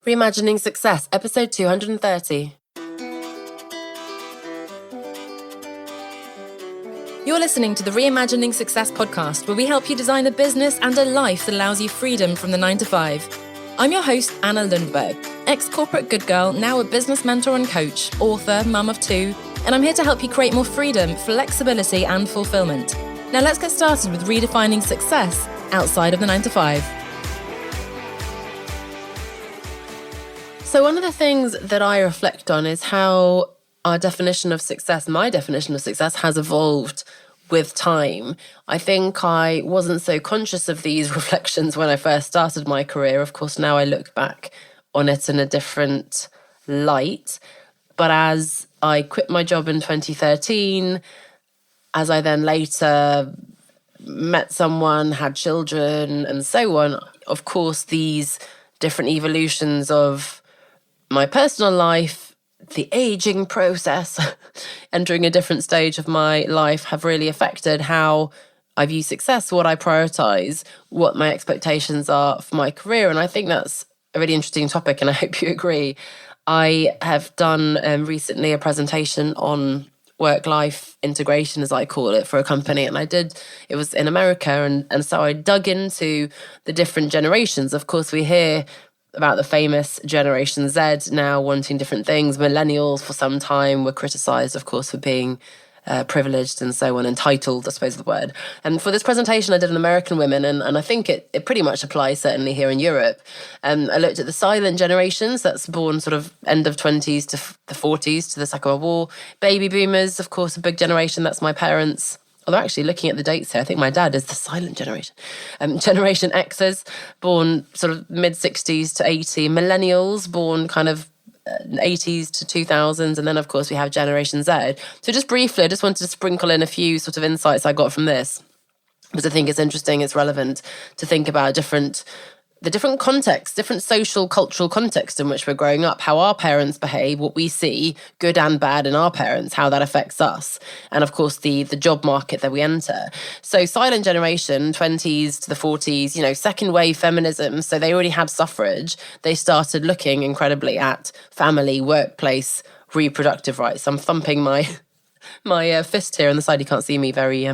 Reimagining Success, episode 230. You're listening to the Reimagining Success podcast, where we help you design a business and a life that allows you freedom from the 9-to-5. I'm your host, Anna Lundberg, ex-corporate good girl, now a business mentor and coach, author, mum of 2, and I'm here to help you create more freedom, flexibility, and fulfillment. Now let's get started with redefining success outside of the 9-to-5. So one of the things that I reflect on is how our definition of success, my definition of success, has evolved with time. I think I wasn't so conscious of these reflections when I first started my career. Of course, now I look back on it in a different light. But as I quit my job in 2013, as I then later met someone, had children, and so on, of course, these different evolutions of my personal life, the aging process, entering a different stage of my life have really affected how I view success, what I prioritize, what my expectations are for my career. And I think that's a really interesting topic, and I hope you agree. I have done recently a presentation on work-life integration, as I call it, for a company. And it was in America. And so I dug into the different generations. Of course, we hear about the famous Generation Z now wanting different things. Millennials for some time were criticised, of course, for being privileged and so on, entitled, I suppose is the word. And for this presentation, I did on American women, and I think it pretty much applies certainly here in Europe. I looked at the silent generations, that's born sort of end of 20s to the 40s to the Second World War. Baby boomers, of course, a big generation, that's my parents. Although actually looking at the dates here, I think my dad is the silent generation. Generation X's, born sort of mid-60s to 80. Millennials, born kind of 80s to 2000s. And then, of course, we have Generation Z. So just briefly, I just wanted to sprinkle in a few sort of insights I got from this, because I think it's interesting, it's relevant to think about the different contexts, different social, cultural context in which we're growing up, how our parents behave, what we see, good and bad in our parents, how that affects us, and of course the job market that we enter. So silent generation, 20s to the 40s, second wave feminism, so they already had suffrage. They started looking incredibly at family, workplace, reproductive rights. I'm thumping my fist here on the side. You can't see me very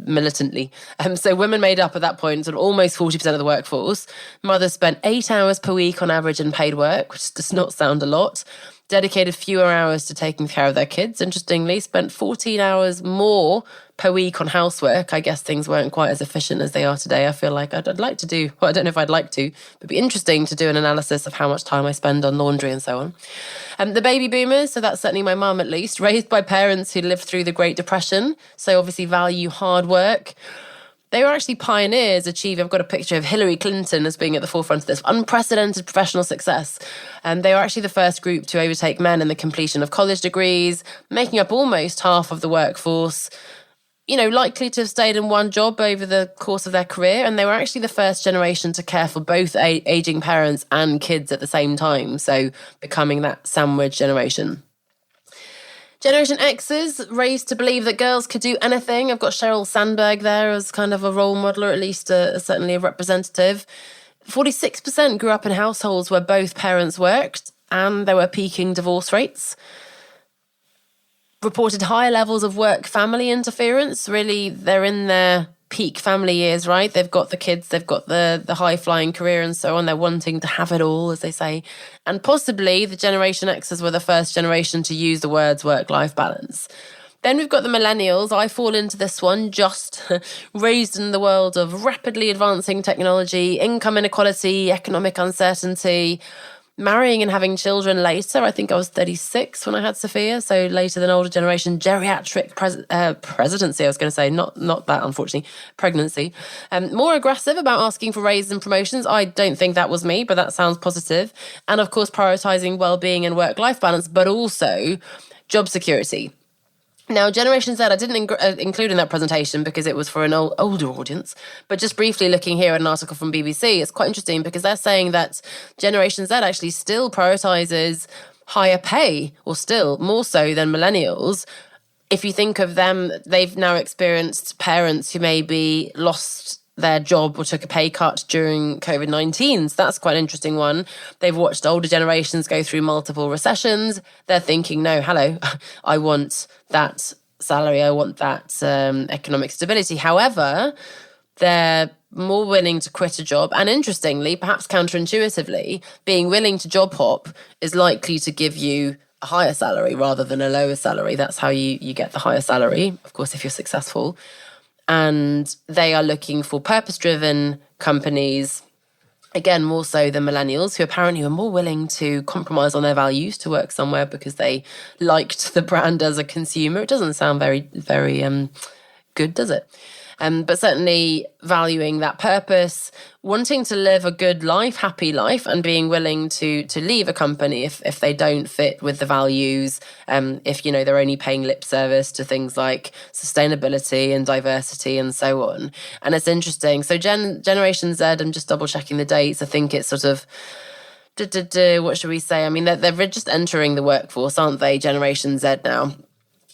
militantly. So women made up at that point sort of almost 40% of the workforce. Mothers spent 8 hours per week on average in paid work, which does not sound a lot. Dedicated fewer hours to taking care of their kids. Interestingly, spent 14 hours more per week on housework. I guess things weren't quite as efficient as they are today. I feel like I'd like to do, well, I don't know if I'd like to, but it'd be interesting to do an analysis of how much time I spend on laundry and so on. The baby boomers, so that's certainly my mum at least, raised by parents who lived through the Great Depression, so obviously value hard work. They were actually pioneers achieving, I've got a picture of Hillary Clinton as being at the forefront of this, unprecedented professional success. And they were actually the first group to overtake men in the completion of college degrees, making up almost half of the workforce, likely to have stayed in one job over the course of their career. And they were actually the first generation to care for both aging parents and kids at the same time. So becoming that sandwich generation. Generation X's, raised to believe that girls could do anything. I've got Sheryl Sandberg there as kind of a role model, or at least certainly a representative. 46% grew up in households where both parents worked, and there were peaking divorce rates. Reported higher levels of work-family interference. Really, they're in their peak family years, right? They've got the kids, they've got the high-flying career and so on. They're wanting to have it all, as they say. And possibly the Generation X's were the first generation to use the words work-life balance. Then we've got the Millennials. I fall into this one, just raised in the world of rapidly advancing technology, income inequality, economic uncertainty, marrying and having children later. I think I was 36 when I had Sophia, so later than older generation. Geriatric presidency, I was going to say, not that, unfortunately, pregnancy. More aggressive about asking for raises and promotions. I don't think that was me, but that sounds positive. And of course, prioritising well-being and work-life balance, but also job security. Now, Generation Z, I didn't include in that presentation because it was for an older audience, but just briefly looking here at an article from BBC, it's quite interesting because they're saying that Generation Z actually still prioritises higher pay, or still more so than millennials. If you think of them, they've now experienced parents who maybe lost their job or took a pay cut during COVID-19. So that's quite an interesting one. They've watched older generations go through multiple recessions. They're thinking, no, hello, I want that salary, I want that economic stability. However, they're more willing to quit a job. And interestingly, perhaps counterintuitively, being willing to job hop is likely to give you a higher salary rather than a lower salary. That's how you get the higher salary, of course, if you're successful. And they are looking for purpose-driven companies, again, more so than millennials, who apparently are more willing to compromise on their values to work somewhere because they liked the brand as a consumer. It doesn't sound very, very good, does it? But certainly valuing that purpose, wanting to live a good life, happy life, and being willing to leave a company if they don't fit with the values, if, they're only paying lip service to things like sustainability and diversity and so on. And it's interesting. So Generation Z, I'm just double checking the dates. I think it's sort of, what should we say? I mean, they're just entering the workforce, aren't they? Generation Z now.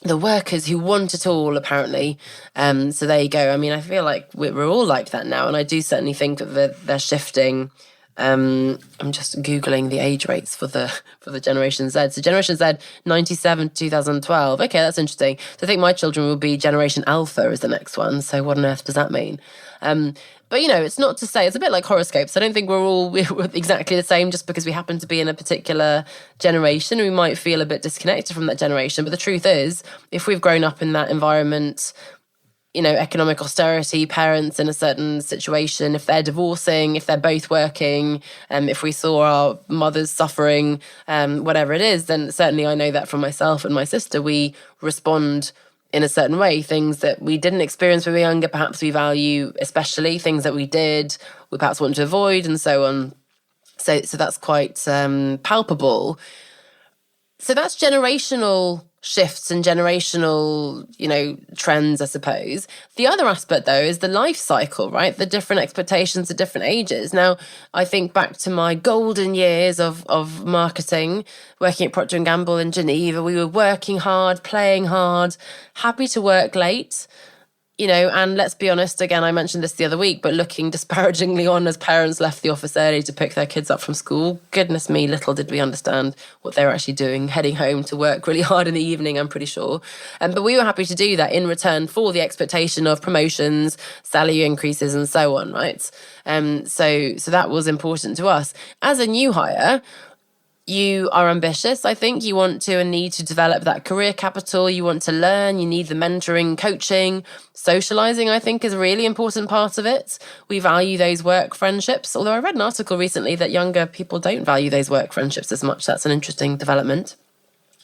The workers who want it all, apparently. So there you go. I mean, I feel like we're all like that now. And I do certainly think that they're shifting. I'm just Googling the age rates for the Generation Z. So Generation Z, 97 to 2012. Okay, that's interesting. So I think my children will be Generation Alpha as the next one. So what on earth does that mean? But, it's not to say, it's a bit like horoscopes. I don't think we're exactly the same just because we happen to be in a particular generation. We might feel a bit disconnected from that generation. But the truth is, if we've grown up in that environment, economic austerity, parents in a certain situation, if they're divorcing, if they're both working, if we saw our mothers suffering, whatever it is, then certainly I know that from myself and my sister, we respond in a certain way. Things that we didn't experience when we were younger, perhaps we value, especially things that we did, we perhaps want to avoid, and so on. So that's quite palpable. So that's generational shifts and generational, trends, I suppose. The other aspect, though, is the life cycle, right? The different expectations at different ages. Now, I think back to my golden years of marketing, working at Procter & Gamble in Geneva. We were working hard, playing hard, happy to work late, and let's be honest, again, I mentioned this the other week, but looking disparagingly on as parents left the office early to pick their kids up from school. Goodness me, little did we understand what they were actually doing, heading home to work really hard in the evening, I'm pretty sure. But we were happy to do that in return for the expectation of promotions, salary increases, and so on, right? So that was important to us. As a new hire, you are ambitious, I think. You want to and need to develop that career capital. You want to learn. You need the mentoring, coaching, socializing, I think, is a really important part of it. We value those work friendships. Although I read an article recently that younger people don't value those work friendships as much. That's an interesting development.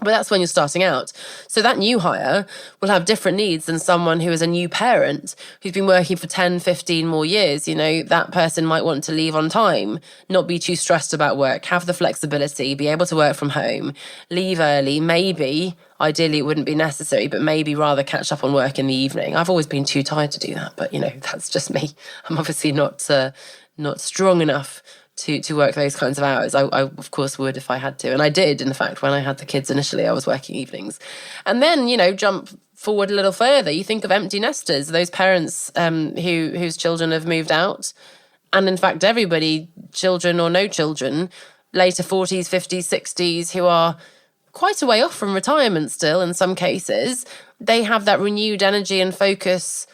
But that's when you're starting out. So that new hire will have different needs than someone who is a new parent who's been working for 10, 15 more years. That person might want to leave on time, not be too stressed about work, have the flexibility, be able to work from home, leave early, maybe, ideally it wouldn't be necessary, but maybe rather catch up on work in the evening. I've always been too tired to do that, but, that's just me. I'm obviously not strong enough to work those kinds of hours. I of course would if I had to. And I did, in fact, when I had the kids initially, I was working evenings. And then, jump forward a little further. You think of empty nesters, those parents whose children have moved out. And in fact, everybody, children or no children, later 40s, 50s, 60s, who are quite a way off from retirement still in some cases. They have that renewed energy and focus,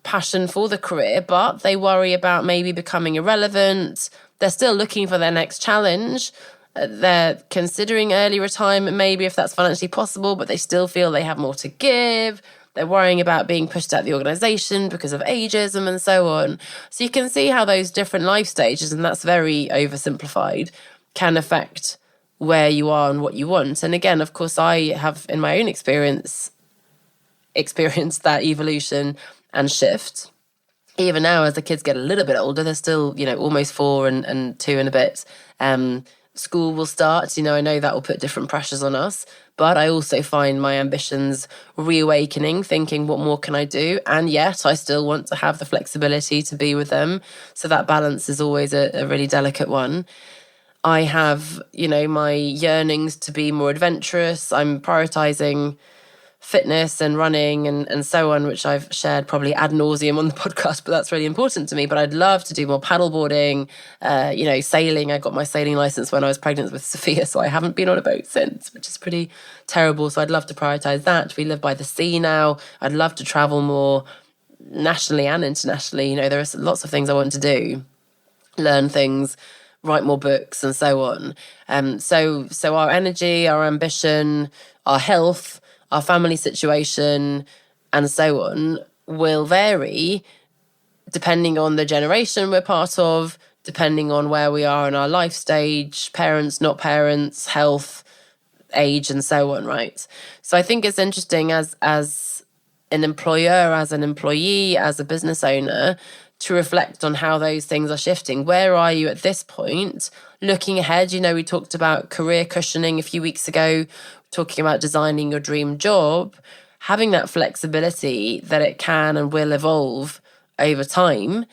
passion for the career, but they worry about maybe becoming irrelevant. They're still looking for their next challenge. They're considering early retirement, maybe if that's financially possible, but they still feel they have more to give. They're worrying about being pushed out of the organisation because of ageism and so on. So you can see how those different life stages, and that's very oversimplified, can affect where you are and what you want. And again, of course, I have in my own experience experienced that evolution and shift. Even now, as the kids get a little bit older, they're still, almost 4 and 2 and a bit. School will start. I know that will put different pressures on us. But I also find my ambitions reawakening, thinking, what more can I do? And yet I still want to have the flexibility to be with them. So that balance is always a really delicate one. I have, my yearnings to be more adventurous. I'm prioritizing fitness and running and so on, which I've shared probably ad nauseum on the podcast, but that's really important to me. But I'd love to do more paddleboarding, sailing. I got my sailing license when I was pregnant with Sophia, so I haven't been on a boat since, which is pretty terrible. So I'd love to prioritize that. We live by the sea now. I'd love to travel more nationally and internationally. There are lots of things I want to do, learn things, write more books and so on. So our energy, our ambition, our health, our family situation and so on will vary depending on the generation we're part of, depending on where we are in our life stage, parents, not parents, health, age and so on, right? So I think it's interesting as an employer, as an employee, as a business owner, to reflect on how those things are shifting. Where are you at this point? Looking ahead, we talked about career cushioning a few weeks ago, talking about designing your dream job, having that flexibility that it can and will evolve over time.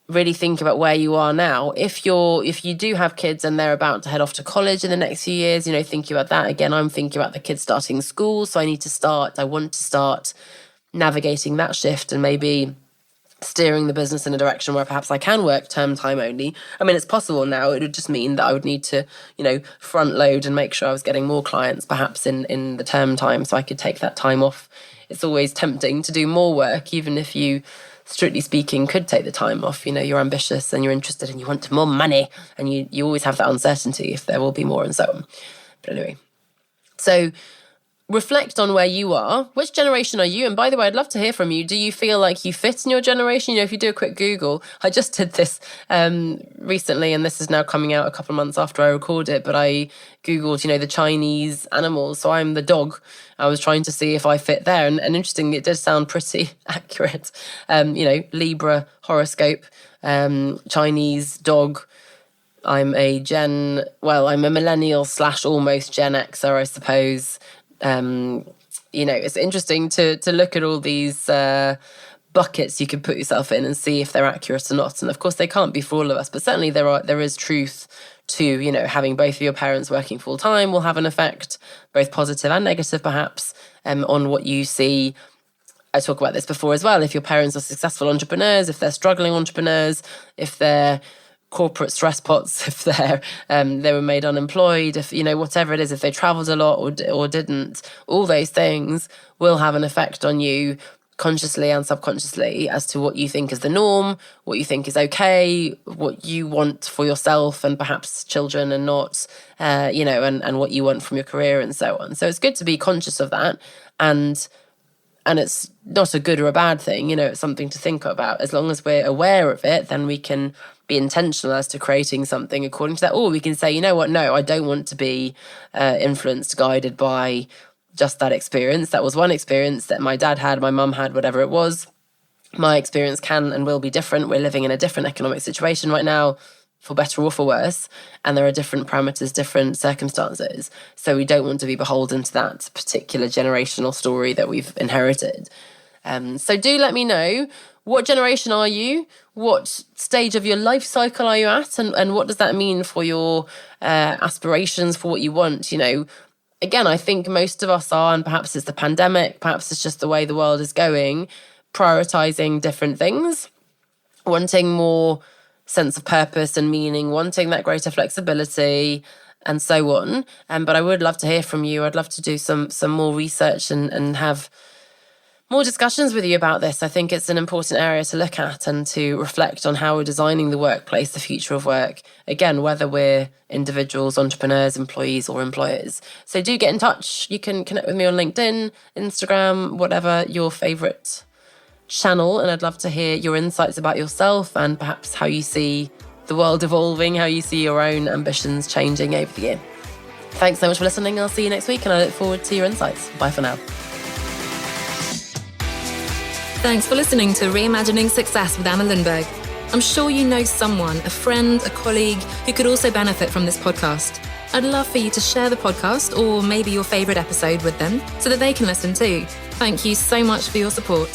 Really think about where you are now. If you do have kids and they're about to head off to college in the next few years, thinking about that. Again, I'm thinking about the kids starting school, so I want to start navigating that shift and maybe steering the business in a direction where perhaps I can work term time only. I mean, it's possible now. It would just mean that I would need to, front load and make sure I was getting more clients perhaps in the term time so I could take that time off. It's always tempting to do more work, even if you, strictly speaking, could take the time off. You're ambitious and you're interested and you want more money and you always have that uncertainty if there will be more and so on. But anyway, so reflect on where you are. Which generation are you? And by the way, I'd love to hear from you. Do you feel like you fit in your generation? If you do a quick Google, I just did this recently, and this is now coming out a couple of months after I record it, but I Googled, the Chinese animals. So I'm the dog. I was trying to see if I fit there. And interestingly, it does sound pretty accurate. Libra horoscope, Chinese dog. I'm a millennial / almost Gen Xer, I suppose. It's interesting to look at all these buckets you can put yourself in and see if they're accurate or not. And of course, they can't be for all of us, but certainly there is truth to, having both of your parents working full time will have an effect, both positive and negative perhaps, on what you see. I talk about this before as well. If your parents are successful entrepreneurs, if they're struggling entrepreneurs, if they're corporate stress pots, if they were made unemployed, if whatever it is, if they traveled a lot or didn't, all those things will have an effect on you consciously and subconsciously as to what you think is the norm, what you think is okay, what you want for yourself and perhaps children and not, and what you want from your career and so on. So it's good to be conscious of that, and it's not a good or a bad thing, it's something to think about. As long as we're aware of it, then we can be intentional as to creating something according to that. Or we can say, no, I don't want to be influenced, guided by just that experience. That was one experience that my dad had, my mum had, whatever it was. My experience can and will be different. We're living in a different economic situation right now, for better or for worse, and there are different parameters, different circumstances. So we don't want to be beholden to that particular generational story that we've inherited. So do let me know, what generation are you? What stage of your life cycle are you at? And what does that mean for your aspirations, for what you want? Again, I think most of us are, and perhaps it's the pandemic, perhaps it's just the way the world is going, prioritizing different things, wanting more sense of purpose and meaning, wanting that greater flexibility and so on. But I would love to hear from you. I'd love to do some more research and have more discussions with you about this. I think it's an important area to look at and to reflect on how we're designing the workplace, the future of work. Again, whether we're individuals, entrepreneurs, employees or employers. So do get in touch. You can connect with me on LinkedIn, Instagram, whatever your favourite channel. And I'd love to hear your insights about yourself and perhaps how you see the world evolving, how you see your own ambitions changing over the year. Thanks so much for listening. I'll see you next week and I look forward to your insights. Bye for now. Thanks for listening to Reimagining Success with Anna Lundberg. I'm sure you know someone, a friend, a colleague, who could also benefit from this podcast. I'd love for you to share the podcast or maybe your favourite episode with them so that they can listen too. Thank you so much for your support.